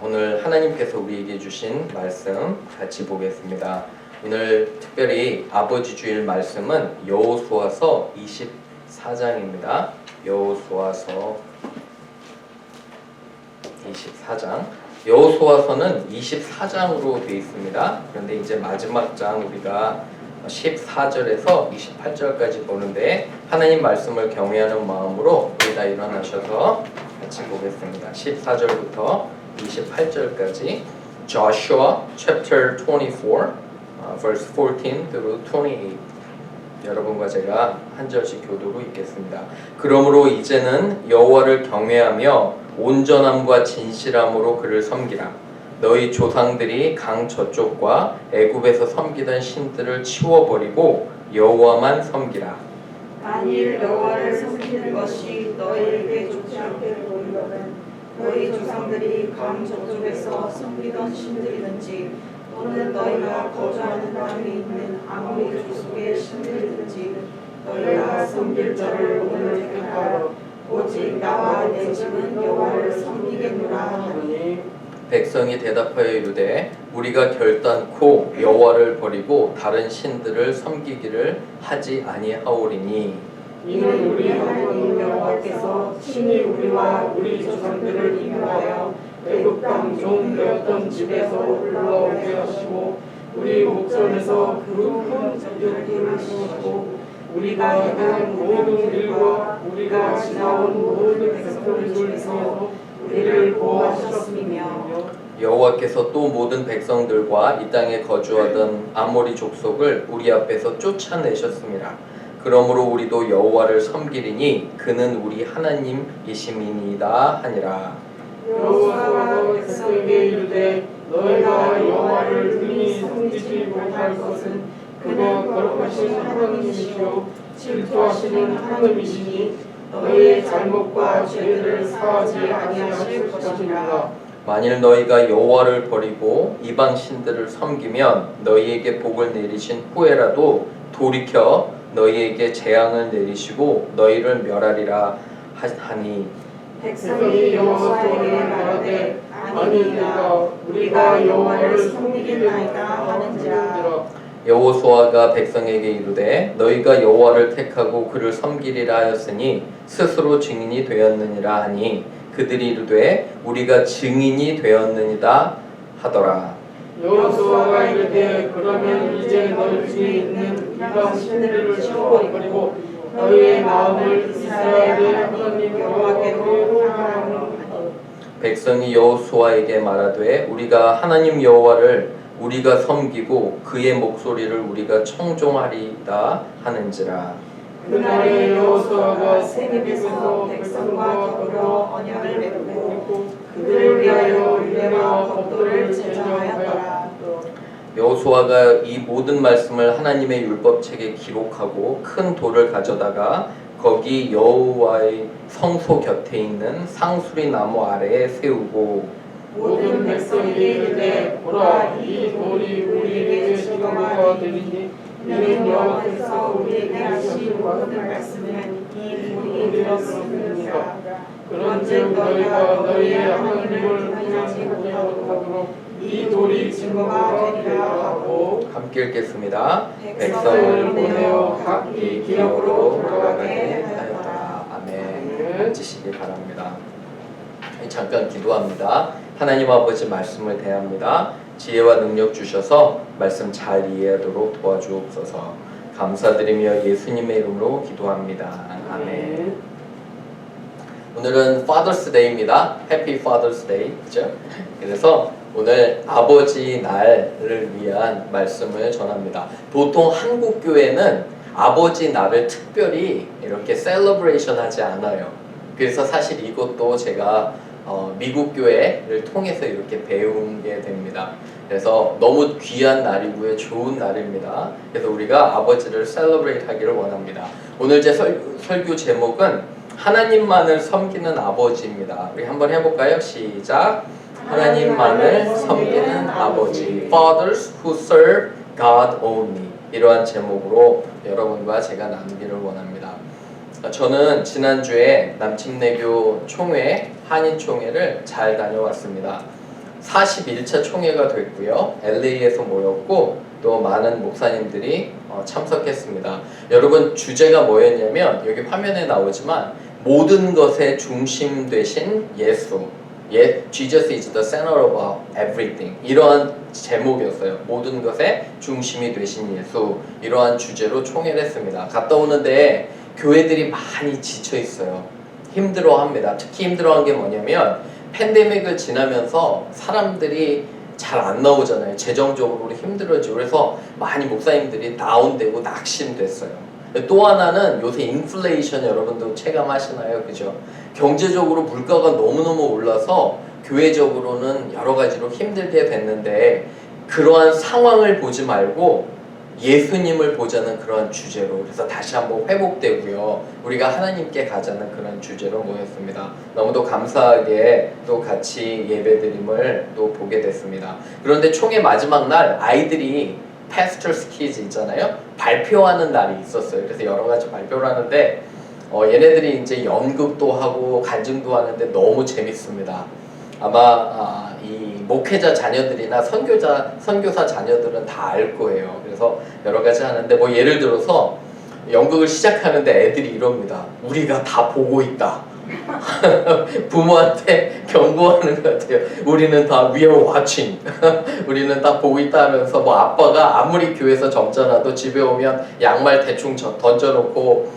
오늘 하나님께서 우리에게 주신 말씀 같이 보겠습니다. 오늘 특별히 아버지 주일 말씀은 여호수아서 24장입니다. 여호수아서 24장. 여호수아서는 24장으로 되어 있습니다. 그런데 이제 마지막 장 우리가 14절에서 28절까지 보는데 하나님 말씀을 경외하는 마음으로 우리 다 일어나셔서 같이 보겠습니다. 14절부터 28절까지 Joshua chapter 24 verse 14 through 28 여러분과 제가 한 절씩 교도로 읽겠습니다. 그러므로 이제는 여호와를 경외하며 온전함과 진실함으로 그를 섬기라. 너희 조상들이 강 저쪽과 애굽에서 섬기던 신들을 치워버리고 여호와만 섬기라. 만일 여호와를 섬기는 것이 너희에게 좋지 않게 보이거든 너희 조상들이 강 저쪽에서 섬기던 신들이든지 또는 너희가 거주하는 땅에 있는 아모리 족속의 신들이든지 너희가 섬길 자를 오늘 택하여 오직 나와 내 집은 여호와를 섬기겠노라 하니 백성이 대답하여 이르되 우리가 결단코 여호와를 버리고 다른 신들을 섬기기를 하지 아니하오리니 이는 우리 하나님 여호와께서 친히 우리와 우리 조상들을 인도하여 애굽 땅 종되었던 집에서 올라오게 하시고 우리 목전에서 그 큰 전쟁을 하시고 우리가 행한 모든 일과 우리가 지나온 모든 백성들 중에서 우리를 보호하셨으며 여호와께서 또 모든 백성들과 이 땅에 거주하던 아모리 족속을 우리 앞에서 쫓아내셨습니다. 그러므로 우리도 여호와를 섬기리니 그는 우리 하나님이심이니이다 하니라. 여호와가 백성에게 이르되 너희가 여호와를 능히 섬기지 못할 것은 그는 거룩하신 하나님이시요 질투하시는 하나님이시니 너희의 잘못과 죄를 사하지 아니하실 것이니라. 만일 너희가 여호와를 버리고 이방 신들을 섬기면 너희에게 복을 내리신 후에라도 돌이켜 너희에게 재앙을 내리시고 너희를 멸하리라 하니 백성이 여호와에게 말하되 아니이다 우리가 여호와를 섬기겠나이다 하는지라. 여호수아가 백성에게 이르되 너희가 여호와를 택하고 그를 섬기리라 하였으니 스스로 증인이 되었느니라 하니 그들이 이르되 우리가 증인이 되었느니다 하더라. 여호수아가 이르되 그러면 이제 너희 중에 있는 이방 신들을 치워버리고 너희의 마음을 이스라엘의 하나님 여호와께로 향하라. 백성이 여호수아에게 말하되 우리가 하나님 여호와를 우리가 섬기고 그의 목소리를 우리가 청종하리다 하는지라. 그날에 여호수아가 세겜에서 백성과 더불어 언약을 맺고 그들을 위하여 율례와 법도를 제정하였더라. 여호수아가 이 모든 말씀을 하나님의 율법책에 기록하고 큰 돌을 가져다가 거기 여호와의 성소 곁에 있는 상수리 나무 아래에 세우고 모든 백성에게 이르되 보라 이 돌이 우리에게 증거가 되리니 이는 여호와께서 우리에게 하신 모든 말씀은 이 돌이 되었습니다. 그런즉 너희가 너희의 하나님을 만나지 못하도록 이 돌이 증거가 되리라 하고 함께 읽겠습니다. 백성을 보내어 각기 기업으로 돌아가게 하였다. 아멘. 앉으시기 바랍니다. 잠깐 기도합니다. 하나님 아버지 말씀을 대합니다. 지혜와 능력 주셔서 말씀 잘 이해하도록 도와주옵소서. 감사드리며 예수님의 이름으로 기도합니다. 아멘. 오늘은 Father's Day입니다. Happy Father's Day. 그죠? 그래서 오늘 아버지 날을 위한 말씀을 전합니다. 보통 한국 교회는 아버지 날을 특별히 이렇게 셀러브레이션 하지 않아요. 그래서 사실 이것도 제가 미국 교회를 통해서 이렇게 배운 게 됩니다. 그래서 너무 귀한 날이고요. 좋은 날입니다. 그래서 우리가 아버지를 셀러브레이트 하기를 원합니다. 오늘 제 설교 제목은 하나님만을 섬기는 아버지입니다. 우리 한번 해볼까요? 시작! 하나님만을 섬기는 아버지 Fathers who serve God only 이러한 제목으로 여러분과 제가 나누기를 원합니다. 저는 지난주에 남침내교 총회, 한인총회를 잘 다녀왔습니다. 41차 총회가 됐고요. LA에서 모였고 또 많은 목사님들이 참석했습니다. 여러분 주제가 뭐였냐면 여기 화면에 나오지만 모든 것의 중심 되신 예수. Jesus is the center of everything. 이러한 제목이었어요. 모든 것의 중심이 되신 예수. 이러한 주제로 총회를 했습니다. 갔다 오는데 교회들이 많이 지쳐 있어요. 힘들어합니다. 특히 힘들어한 게 뭐냐면 팬데믹을 지나면서 사람들이 잘 안 나오잖아요. 재정적으로 힘들어지고 그래서 많이 목사님들이 다운되고 낙심됐어요. 또 하나는 요새 인플레이션 여러분도 체감하시나요? 그죠? 경제적으로 물가가 너무너무 올라서 교회적으로는 여러 가지로 힘들게 됐는데 그러한 상황을 보지 말고 예수님을 보자는 그런 주제로 그래서 다시 한번 회복되고요. 우리가 하나님께 가자는 그런 주제로 모였습니다. 너무도 감사하게 또 같이 예배드림을 또 보게 됐습니다. 그런데 총회 마지막 날 아이들이 Pastor's Kids 있잖아요. 발표하는 날이 있었어요. 그래서 여러 가지 발표를 하는데 얘네들이 이제 연극도 하고 간증도 하는데 너무 재밌습니다. 아마 이 목회자 자녀들이나 선교사 자녀들은 다 알 거예요. 그래서 여러 가지 하는데 뭐 예를 들어서 연극을 시작하는데 애들이 이럽니다. 우리가 다 보고 있다. 부모한테 경고하는 것 같아요. 우리는 다 we are watching. 우리는 다 보고 있다 하면서 뭐 아빠가 아무리 교회에서 점잖아도 집에 오면 양말 대충 던져놓고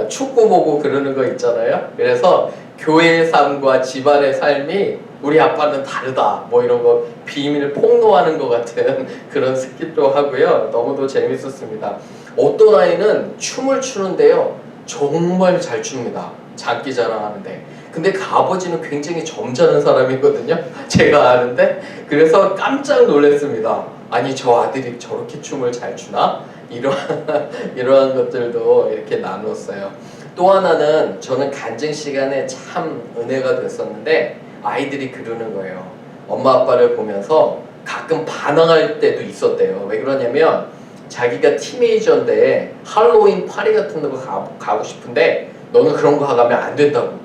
축구 보고 그러는 거 있잖아요. 그래서 교회의 삶과 집안의 삶이 우리 아빠는 다르다 뭐 이런 거 비밀 폭로하는 것 같은 그런 스kit도 하고요. 너무도 재밌었습니다. 어떤 아이는 춤을 추는데요. 정말 잘 춥니다. 장기 자랑하는데. 근데 그 아버지는 굉장히 점잖은 사람이거든요. 제가 아는데. 그래서 깜짝 놀랐습니다. 아니 저 아들이 저렇게 춤을 잘 추나? 이러한 것들도 이렇게 나눴어요. 또 하나는 저는 간증 시간에 참 은혜가 됐었는데 아이들이 그러는 거예요. 엄마 아빠를 보면서 가끔 반항할 때도 있었대요. 왜 그러냐면 자기가 티네이저인데 할로윈 파티 같은 거 가고 싶은데 너는 그런 거 가면 안 된다고.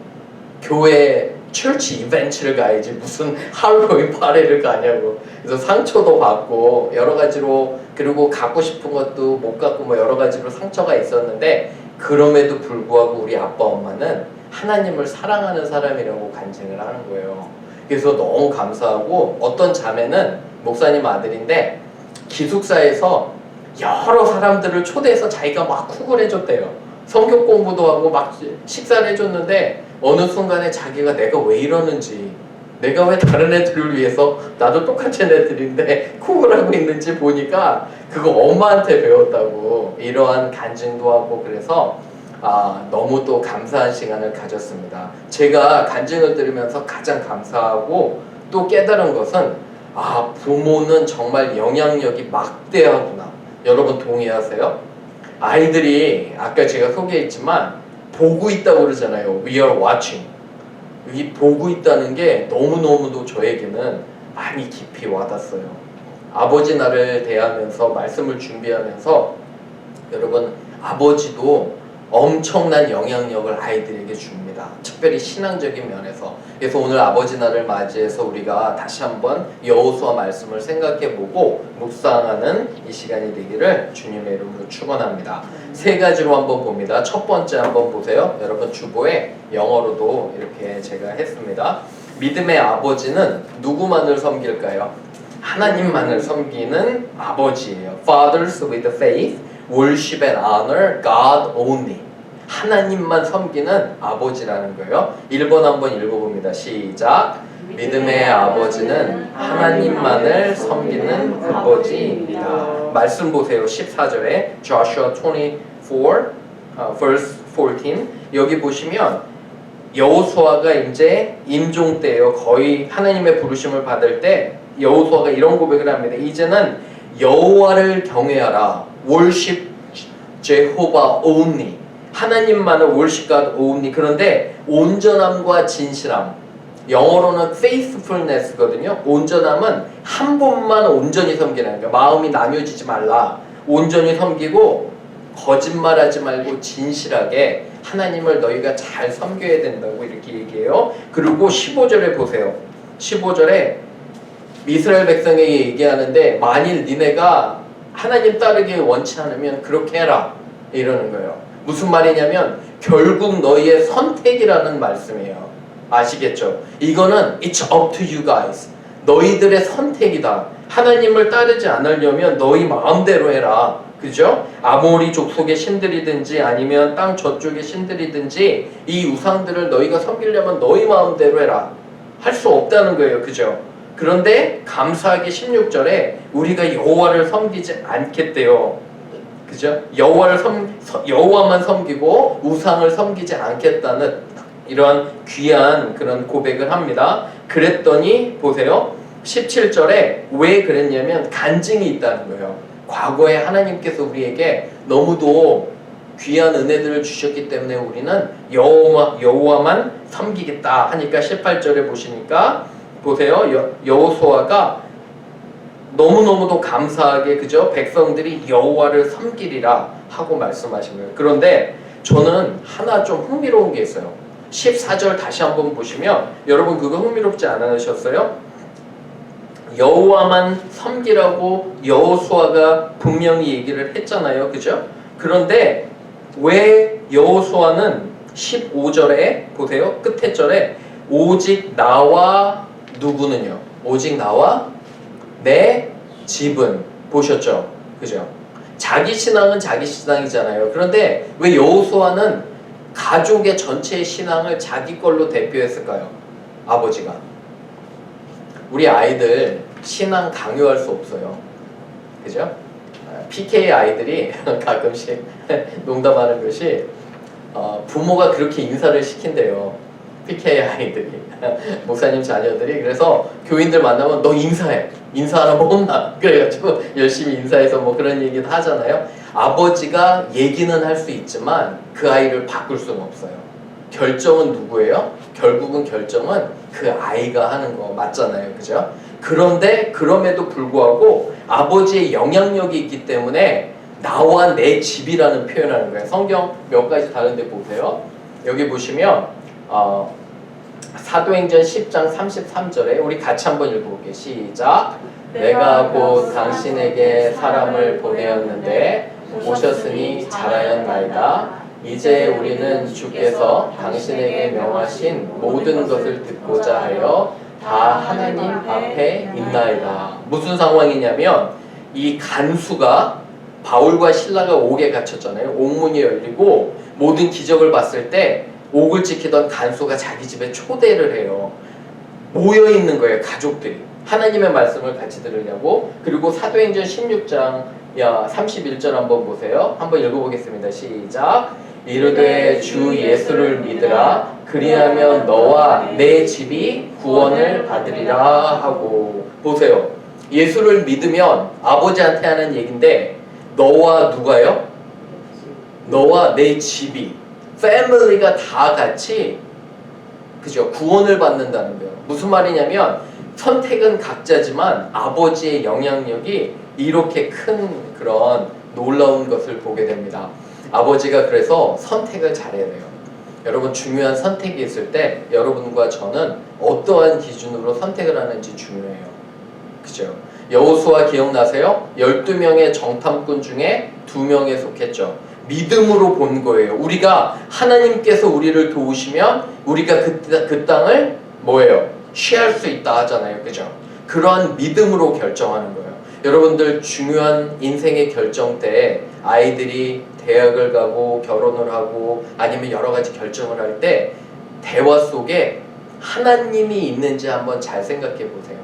교회 철치 이벤트를 가야지 무슨 할로윈 파티를 가냐고. 그래서 상처도 받고 여러 가지로 그리고 갖고 싶은 것도 못 갖고 뭐 여러 가지로 상처가 있었는데 그럼에도 불구하고 우리 아빠 엄마는 하나님을 사랑하는 사람이라고 간증을 하는 거예요. 그래서 너무 감사하고 어떤 자매는 목사님 아들인데 기숙사에서 여러 사람들을 초대해서 자기가 막 쿡을 해줬대요. 성경 공부도 하고 막 식사를 해줬는데 어느 순간에 자기가 내가 왜 이러는지 내가 왜 다른 애들을 위해서 나도 똑같은 애들인데 쿡을 하고 있는지 보니까 그거 엄마한테 배웠다고 이러한 간증도 하고 그래서 너무 또 감사한 시간을 가졌습니다. 제가 간증을 들으면서 가장 감사하고 또 깨달은 것은 부모는 정말 영향력이 막대하구나. 여러분 동의하세요? 아이들이 아까 제가 소개했지만 보고 있다고 그러잖아요. We are watching. 이 보고 있다는 게 너무너무도 저에게는 많이 깊이 와닿았어요. 아버지 날을 대하면서 말씀을 준비하면서 여러분 아버지도 엄청난 영향력을 아이들에게 줍니다. 특별히 신앙적인 면에서. 그래서 오늘 아버지 날을 맞이해서 우리가 다시 한번 여호수아 말씀을 생각해보고 묵상하는 이 시간이 되기를 주님의 이름으로 축원합니다. 세 가지로 한번 봅니다. 첫 번째 한번 보세요. 여러분 주보에 영어로도 이렇게 제가 했습니다. 믿음의 아버지는 누구만을 섬길까요? 하나님만을 섬기는 아버지예요. Fathers with faith worship and honor God only. 하나님만 섬기는 아버지라는 거예요. 1번 한번 읽어봅니다. 시작. 믿음의 아버지는 하나님만을 섬기는 아버지입니다. 말씀 보세요. 14절에 Joshua 24 verse 14 여기 보시면 여호수아가 이제 임종 때예요. 거의 하나님의 부르심을 받을 때 여호수아가 이런 고백을 합니다. 이제는 여호와를 경외하라. worship Jehovah only. 하나님만을 worship God only. 그런데 온전함과 진실함. 영어로는 faithfulness거든요. 온전함은 한 분만 온전히 섬기는 거예요. 마음이 나뉘어지지 말라. 온전히 섬기고 거짓말하지 말고 진실하게 하나님을 너희가 잘 섬겨야 된다고 이렇게 얘기해요. 그리고 15절에 보세요. 15절에 이스라엘 백성에게 얘기하는데 만일 니네가 하나님 따르기 원치 않으면 그렇게 해라 이러는 거예요. 무슨 말이냐면 결국 너희의 선택이라는 말씀이에요. 아시겠죠? 이거는 it's up to you guys. 너희들의 선택이다. 하나님을 따르지 않으려면 너희 마음대로 해라. 그죠? 아모리 족속의 신들이든지 아니면 땅 저쪽의 신들이든지 이 우상들을 너희가 섬기려면 너희 마음대로 해라. 할 수 없다는 거예요. 그죠? 그런데 감사하게 16절에 우리가 여호와를 섬기지 않겠대요. 그죠? 여호와만 섬기고 우상을 섬기지 않겠다는 이러한 귀한 그런 고백을 합니다. 그랬더니 보세요. 17절에 왜 그랬냐면 간증이 있다는 거예요. 과거에 하나님께서 우리에게 너무도 귀한 은혜들을 주셨기 때문에 우리는 여호와만 섬기겠다 하니까 18절에 보시니까 보세요. 여호수아가 너무너무도 감사하게 그죠? 백성들이 여호와를 섬기리라 하고 말씀하신 거예요. 그런데 저는 하나 좀 흥미로운 게 있어요. 14절 다시 한번 보시면 여러분 그거 흥미롭지 않으셨어요? 여호와만 섬기라고 여호수아가 분명히 얘기를 했잖아요. 그죠? 그런데 왜 여호수아는 15절에 보세요. 끝에 절에 오직 나와 누구는요? 오직 나와 내 집은 보셨죠? 그죠? 자기 신앙은 자기 신앙이잖아요. 그런데 왜 여호수아는 가족의 전체의 신앙을 자기 걸로 대표했을까요? 아버지가. 우리 아이들 신앙 강요할 수 없어요. 그죠? PK 아이들이 가끔씩 농담하는 것이 부모가 그렇게 인사를 시킨대요. PK 아이들이 목사님 자녀들이 그래서 교인들 만나면 너 인사해. 인사 안 하면 혼나. 그래가지고 열심히 인사해서 뭐 그런 얘기도 하잖아요. 아버지가 얘기는 할 수 있지만 그 아이를 바꿀 수는 없어요. 결정은 누구예요? 결국은 결정은 그 아이가 하는 거 맞잖아요. 그죠? 그런데 그럼에도 불구하고 아버지의 영향력이 있기 때문에 나와 내 집이라는 표현하는 거예요. 성경 몇 가지 다른 데 보세요. 여기 보시면 사도행전 10장 33절에 우리 같이 한번 읽어볼게요. 시작. 내가 곧 당신에게 사람을 보내었는데 오셨으니 잘하였나이다. 이제 우리는 주께서 당신에게 명하신 모든 것을 듣고자 하여 다 하나님 앞에 있나이다. 무슨 상황이냐면 이 간수가 바울과 신라가 옥에 갇혔잖아요. 옥문이 열리고 모든 기적을 봤을 때 옥을 지키던 간수가 자기 집에 초대를 해요. 모여 있는 거예요. 가족들이. 하나님의 말씀을 같이 들으려고. 그리고 사도행전 16장 31절 한번 보세요. 한번 읽어보겠습니다. 시작. 이르되 주 예수를 믿으라. 그리하면 너와 내 집이 구원을 받으리라 하고. 보세요. 예수를 믿으면 아버지한테 하는 얘기인데 너와 누가요? 너와 내 집이 패밀리가 다 같이 그죠? 구원을 받는다는 거예요. 무슨 말이냐면 선택은 각자지만 아버지의 영향력이 이렇게 큰 그런 놀라운 것을 보게 됩니다. 아버지가 그래서 선택을 잘해야 돼요. 여러분 중요한 선택이 있을 때 여러분과 저는 어떠한 기준으로 선택을 하는지 중요해요. 그죠? 여호수아 기억나세요? 12명의 정탐꾼 중에 2명에 속했죠. 믿음으로 본 거예요. 우리가 하나님께서 우리를 도우시면 우리가 그 땅을 뭐예요? 취할 수 있다 하잖아요. 그죠? 그러한 믿음으로 결정하는 거예요. 여러분들 중요한 인생의 결정 때 아이들이 대학을 가고 결혼을 하고 아니면 여러 가지 결정을 할 때 대화 속에 하나님이 있는지 한번 잘 생각해 보세요.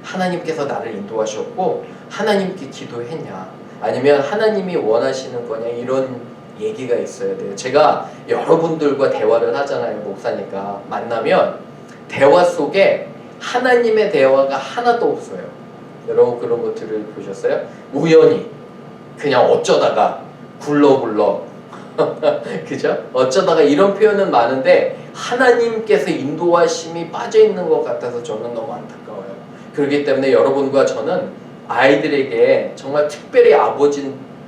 하나님께서 나를 인도하셨고 하나님께 기도했냐? 아니면 하나님이 원하시는 거냐? 이런 얘기가 있어야 돼요. 제가 여러분들과 대화를 하잖아요. 목사니까. 만나면 대화 속에 하나님의 대화가 하나도 없어요. 여러분 그런 거 들어보셨어요? 우연히 그냥 어쩌다가 굴러 그죠? 어쩌다가 이런 표현은 많은데 하나님께서 인도하심이 빠져있는 것 같아서 저는 너무 안타까워요. 그렇기 때문에 여러분과 저는 아이들에게 정말 특별히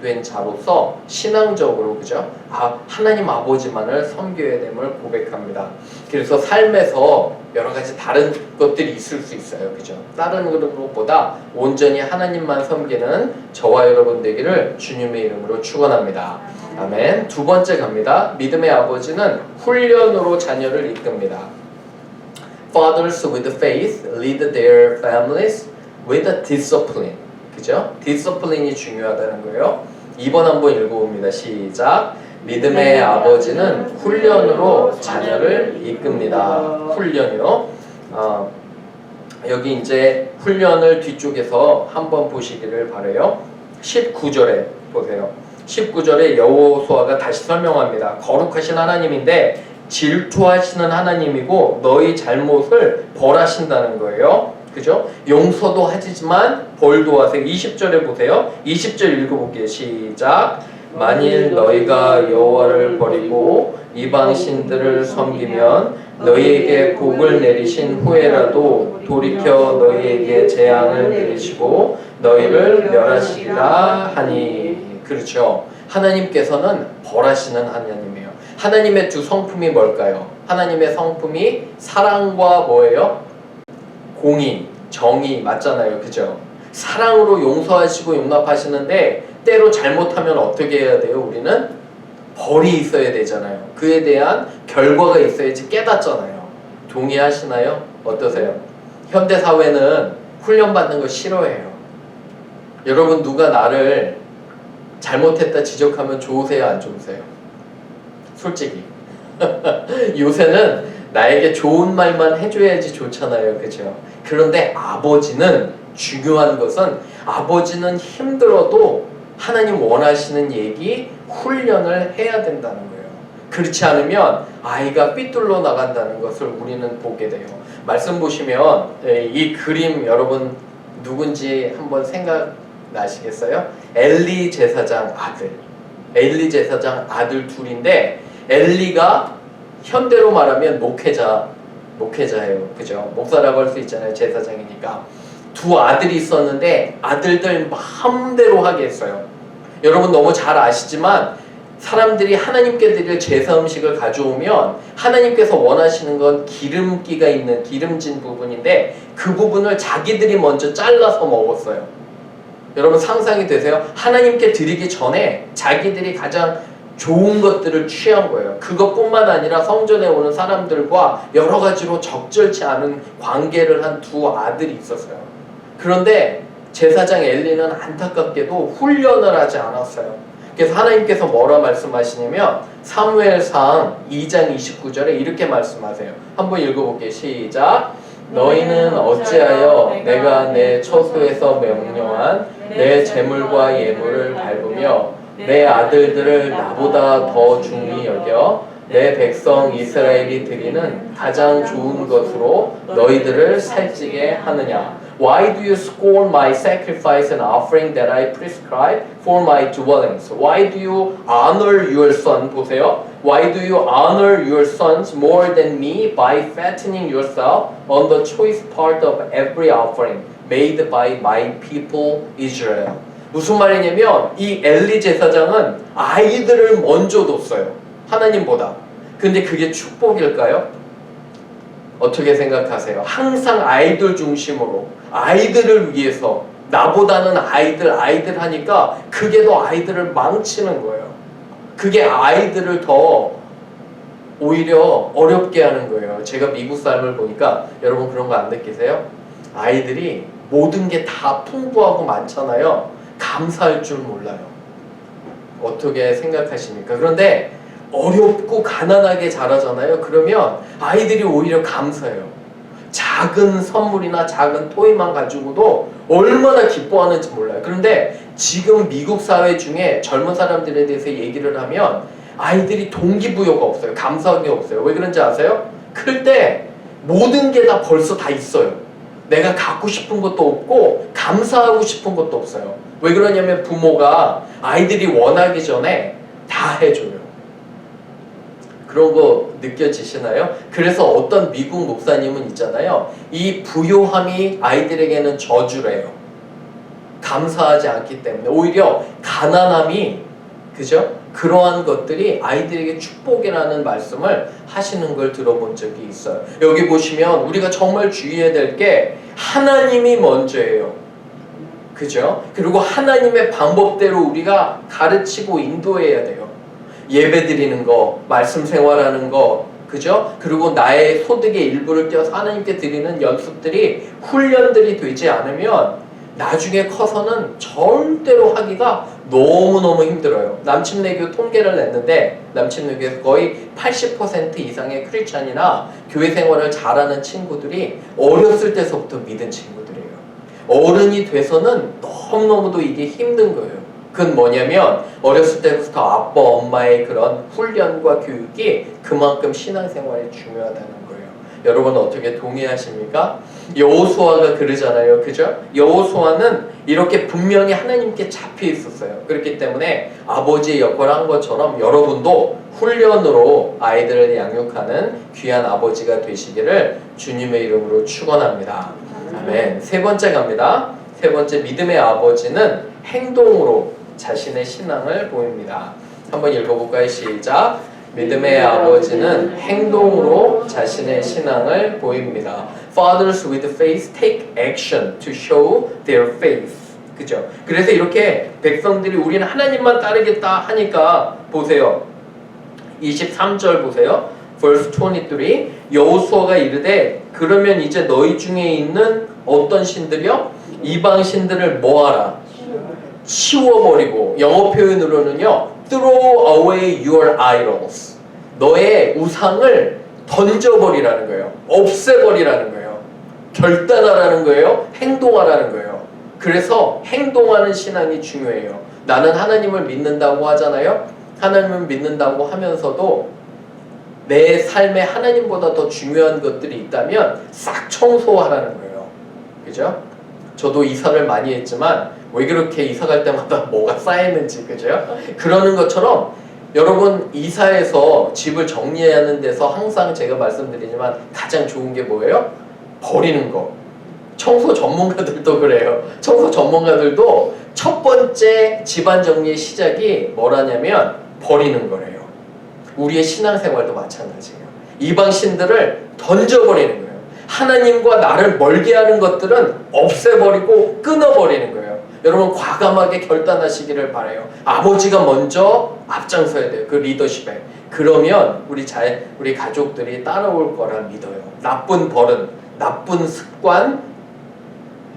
된 자로서 신앙적으로 그죠? 하나님 아버지만을 섬겨야 됨을 고백합니다. 그래서 삶에서 여러 가지 다른 것들이 있을 수 있어요. 그죠? 다른 것보다 온전히 하나님만 섬기는 저와 여러분 되기를 주님의 이름으로 축원합니다. 아멘. 두 번째 갑니다. 믿음의 아버지는 훈련으로 자녀를 이끕니다. Fathers with faith lead their families with discipline. 그죠? 디스플린이 중요하다는 거예요. 2번 한번 읽어봅니다. 시작. 믿음의 아버지는 훈련으로 자녀를 이끕니다. 훈련이요. 여기 이제 훈련을 뒤쪽에서 한번 보시기를 바라요. 19절에 보세요. 19절에 여호수아가 다시 설명합니다. 거룩하신 하나님인데 질투하시는 하나님이고 너희 잘못을 벌하신다는 거예요. 그죠? 용서도 하시지만 벌도 하세요. 20절에 보세요. 20절 읽어볼게요. 시작. 만일 너희가 여호와를 버리고 이방 신들을 섬기면 너희에게 복을 내리신 후에라도 돌이켜 너희에게 재앙을 내리시고 너희를 멸하시리라 하니. 그렇죠. 하나님께서는 벌하시는 하나님이에요. 하나님의 두 성품이 뭘까요? 하나님의 성품이 사랑과 뭐예요? 공의, 정의 맞잖아요. 그죠? 사랑으로 용서하시고 용납하시는데 때로 잘못하면 어떻게 해야 돼요? 우리는 벌이 있어야 되잖아요. 그에 대한 결과가 있어야지 깨닫잖아요. 동의하시나요? 어떠세요? 현대사회는 훈련받는 거 싫어해요. 여러분 누가 나를 잘못했다 지적하면 좋으세요? 안 좋으세요? 솔직히 요새는 나에게 좋은 말만 해줘야지 좋잖아요. 그죠? 그런데 아버지는 중요한 것은 아버지는 힘들어도 하나님 원하시는 얘기 훈련을 해야 된다는 거예요. 그렇지 않으면 아이가 삐뚤러 나간다는 것을 우리는 보게 돼요. 말씀 보시면 이 그림 여러분 누군지 한번 생각나시겠어요? 엘리 제사장 아들. 엘리 제사장 아들 둘인데 엘리가 현대로 말하면 목회자예요. 그죠? 목사라고 할 수 있잖아요. 제사장이니까. 두 아들이 있었는데 아들들 마음대로 하게 했어요. 여러분 너무 잘 아시지만 사람들이 하나님께 드릴 제사 음식을 가져오면 하나님께서 원하시는 건 기름기가 있는 기름진 부분인데 그 부분을 자기들이 먼저 잘라서 먹었어요. 여러분 상상이 되세요? 하나님께 드리기 전에 자기들이 가장 좋은 것들을 취한 거예요. 그것뿐만 아니라 성전에 오는 사람들과 여러 가지로 적절치 않은 관계를 한 두 아들이 있었어요. 그런데 제사장 엘리는 안타깝게도 훈련을 하지 않았어요. 그래서 하나님께서 뭐라 말씀하시냐면 사무엘상 2장 29절에 이렇게 말씀하세요. 한번 읽어볼게요. 시작. 너희는 어찌하여 내가 내 처소에서 명령한 내 재물과 예물을 밟으며 내 아들들을 나보다 더 중히 여겨 내 백성 이스라엘이 드리는 가장 좋은 것으로 너희들을 살찌게 하느냐? Why do you scorn my sacrifice and offering that I prescribe for my dwellings? Why do you honor your son? 보세요. Why do you honor your sons more than me by fattening yourself on the choice part of every offering made by my people Israel? 무슨 말이냐면 이 엘리 제사장은 아이들을 먼저 뒀어요. 하나님보다. 근데 그게 축복일까요? 어떻게 생각하세요? 항상 아이들 중심으로 아이들을 위해서 나보다는 아이들 하니까 그게 더 아이들을 망치는 거예요. 그게 아이들을 더 오히려 어렵게 하는 거예요. 제가 미국 삶을 보니까 여러분 그런 거 안 느끼세요? 아이들이 모든 게 다 풍부하고 많잖아요. 감사할 줄 몰라요. 어떻게 생각하십니까? 그런데 어렵고 가난하게 자라잖아요. 그러면 아이들이 오히려 감사해요. 작은 선물이나 작은 토이만 가지고도 얼마나 기뻐하는지 몰라요. 그런데 지금 미국 사회 중에 젊은 사람들에 대해서 얘기를 하면 아이들이 동기부여가 없어요. 감사한 게 없어요. 왜 그런지 아세요? 클 때 모든 게 다 벌써 다 있어요. 내가 갖고 싶은 것도 없고 감사하고 싶은 것도 없어요. 왜 그러냐면 부모가 아이들이 원하기 전에 다 해줘요. 그런 거 느껴지시나요? 그래서 어떤 미국 목사님은 있잖아요. 이 부요함이 아이들에게는 저주래요. 감사하지 않기 때문에 오히려 가난함이, 그죠? 그러한 것들이 아이들에게 축복이라는 말씀을 하시는 걸 들어본 적이 있어요. 여기 보시면 우리가 정말 주의해야 될 게 하나님이 먼저예요. 그죠? 그리고 하나님의 방법대로 우리가 가르치고 인도해야 돼요. 예배 드리는 거, 말씀 생활하는 거, 그죠? 그리고 나의 소득의 일부를 떼어서 하나님께 드리는 연습들이, 훈련들이 되지 않으면 나중에 커서는 절대로 하기가 너무너무 힘들어요. 남침내교 통계를 냈는데 남침내교에서 거의 80% 이상의 크리스찬이나 교회 생활을 잘하는 친구들이 어렸을 때서부터 믿은 친구들이에요. 어른이 돼서는 너무너무도 이게 힘든 거예요. 그건 뭐냐면 어렸을 때부터 아빠 엄마의 그런 훈련과 교육이 그만큼 신앙생활이 중요하다는 거예요. 여러분 어떻게 동의하십니까? 여호수아가 그러잖아요. 그죠? 여호수아는 이렇게 분명히 하나님께 잡혀 있었어요. 그렇기 때문에 아버지의 역할을 한 것처럼 여러분도 훈련으로 아이들을 양육하는 귀한 아버지가 되시기를 주님의 이름으로 축원합니다. 아멘. 세 번째 갑니다. 세 번째, 믿음의 아버지는 행동으로 자신의 신앙을 보입니다. 한번 읽어볼까요? 시작. 믿음의 아버지는 행동으로 자신의 신앙을 보입니다. Fathers with faith take action to show their faith. 그죠? 그래서 이렇게 백성들이 우리는 하나님만 따르겠다 하니까 보세요. 23절 보세요. verse 23. 여호수아가 이르되 그러면 이제 너희 중에 있는 어떤 신들이요? 이방 신들을 뭐하라? 치워버리고, 영어 표현으로는요, throw away your idols. 너의 우상을 던져버리라는 거예요. 없애버리라는 거예요. 결단하라는 거예요. 행동하라는 거예요. 그래서 행동하는 신앙이 중요해요. 나는 하나님을 믿는다고 하잖아요. 하나님을 믿는다고 하면서도 내 삶에 하나님보다 더 중요한 것들이 있다면 싹 청소하라는 거예요. 그죠? 저도 이사를 많이 했지만 왜 그렇게 이사 갈 때마다 뭐가 쌓이는지, 그죠? 그러는 것처럼 여러분 이사해서 집을 정리하는 데서 항상 제가 말씀드리지만 가장 좋은 게 뭐예요? 버리는 거. 청소 전문가들도 그래요. 청소 전문가들도 첫 번째 집안 정리의 시작이 뭐라냐면 버리는 거래요. 우리의 신앙생활도 마찬가지예요. 이방 신들을 던져버리는 거예요. 하나님과 나를 멀게 하는 것들은 없애버리고 끊어버리는 거예요. 여러분 과감하게 결단하시기를 바라요. 아버지가 먼저 앞장서야 돼요. 그 리더십에. 그러면 우리 가족들이 따라올 거라 믿어요. 나쁜 버릇, 나쁜 습관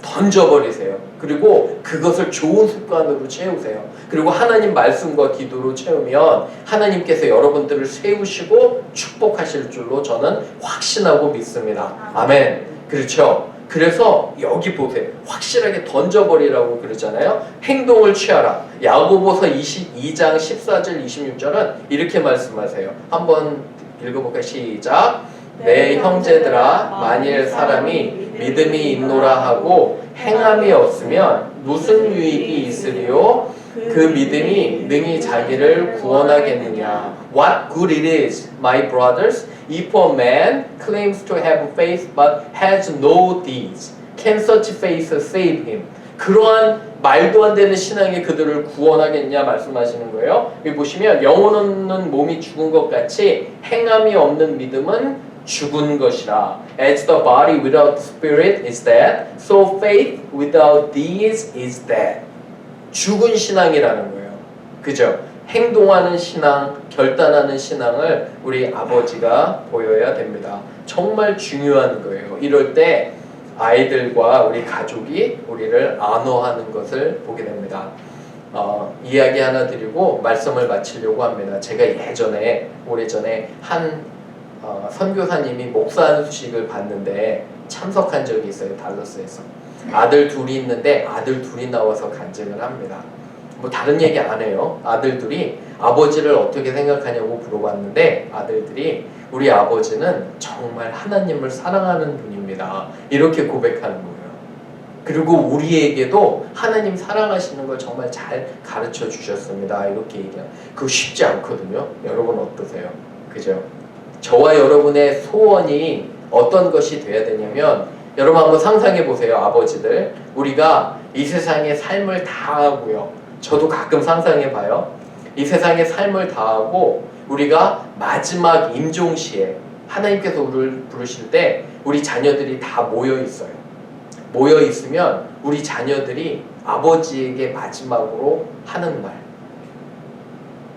던져버리세요. 그리고 그것을 좋은 습관으로 채우세요. 그리고 하나님 말씀과 기도로 채우면 하나님께서 여러분들을 세우시고 축복하실 줄로 저는 확신하고 믿습니다. 아멘. 그렇죠? 그래서 여기 보세요. 확실하게 던져버리라고 그러잖아요. 행동을 취하라. 야고보서 22장 14절 26절은 이렇게 말씀하세요. 한번 읽어볼까요? 시작. 내 형제들아 만일 사람이 믿음이 있노라 하고 행함이 없으면 무슨 유익이 있으리요? 그 믿음이 능히 자기를 구원하겠느냐? What good it is, my brothers, if a man claims to have faith but has no deeds, can such faith save him? 그러한 말도 안 되는 신앙이 그들을 구원하겠냐 말씀하시는 거예요. 여기 보시면 영혼 없는 몸이 죽은 것 같이 행함이 없는 믿음은 죽은 것이라. As the body without spirit is dead, so faith without deeds is dead. 죽은 신앙이라는 거예요. 그죠? 행동하는 신앙, 결단하는 신앙을 우리 아버지가 보여야 됩니다. 정말 중요한 거예요. 이럴 때 아이들과 우리 가족이 우리를 안어하는 것을 보게 됩니다. 이야기 하나 드리고 말씀을 마치려고 합니다. 제가 오래전에 한 선교사님이 목사 안수식을 봤는데 참석한 적이 있어요. 달러스에서. 아들 둘이 있는데 아들 둘이 나와서 간증을 합니다. 뭐 다른 얘기 안 해요. 아들 둘이 아버지를 어떻게 생각하냐고 물어봤는데 아들들이 우리 아버지는 정말 하나님을 사랑하는 분입니다. 이렇게 고백하는 거예요. 그리고 우리에게도 하나님 사랑하시는 걸 정말 잘 가르쳐 주셨습니다. 이렇게 얘기해요. 그거 쉽지 않거든요. 여러분 어떠세요? 그죠? 저와 여러분의 소원이 어떤 것이 돼야 되냐면 여러분 한번 상상해 보세요. 아버지들, 우리가 이 세상의 삶을 다하고요, 저도 가끔 상상해 봐요. 이 세상의 삶을 다하고 우리가 마지막 임종시에 하나님께서 우리를 부르실 때 우리 자녀들이 다 모여 있어요. 모여 있으면 우리 자녀들이 아버지에게 마지막으로 하는 말,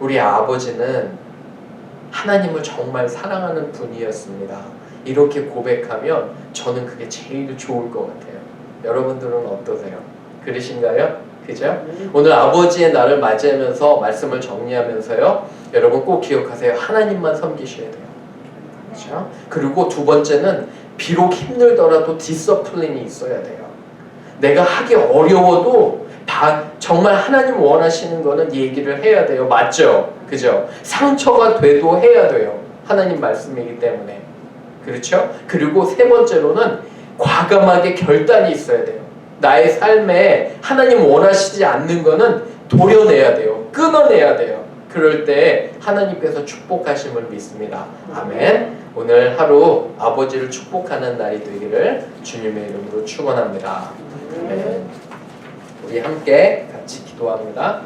우리 아버지는 하나님을 정말 사랑하는 분이었습니다, 이렇게 고백하면 저는 그게 제일 좋을 것 같아요. 여러분들은 어떠세요? 그러신가요? 그죠? 오늘 아버지의 날을 맞이하면서 말씀을 정리하면서요, 여러분 꼭 기억하세요. 하나님만 섬기셔야 돼요. 그렇죠? 그리고 두 번째는 비록 힘들더라도 디서플린이 있어야 돼요. 내가 하기 어려워도 정말 하나님 원하시는 거는 얘기를 해야 돼요. 맞죠? 그죠? 상처가 돼도 해야 돼요. 하나님 말씀이기 때문에. 그렇죠? 그리고 세 번째로는 과감하게 결단이 있어야 돼요. 나의 삶에 하나님 원하시지 않는 거는 도려내야 돼요. 끊어내야 돼요. 그럴 때 하나님께서 축복하심을 믿습니다. 아멘. 오늘 하루 아버지를 축복하는 날이 되기를 주님의 이름으로 축원합니다. 아멘. 우리 함께 같이 기도합니다.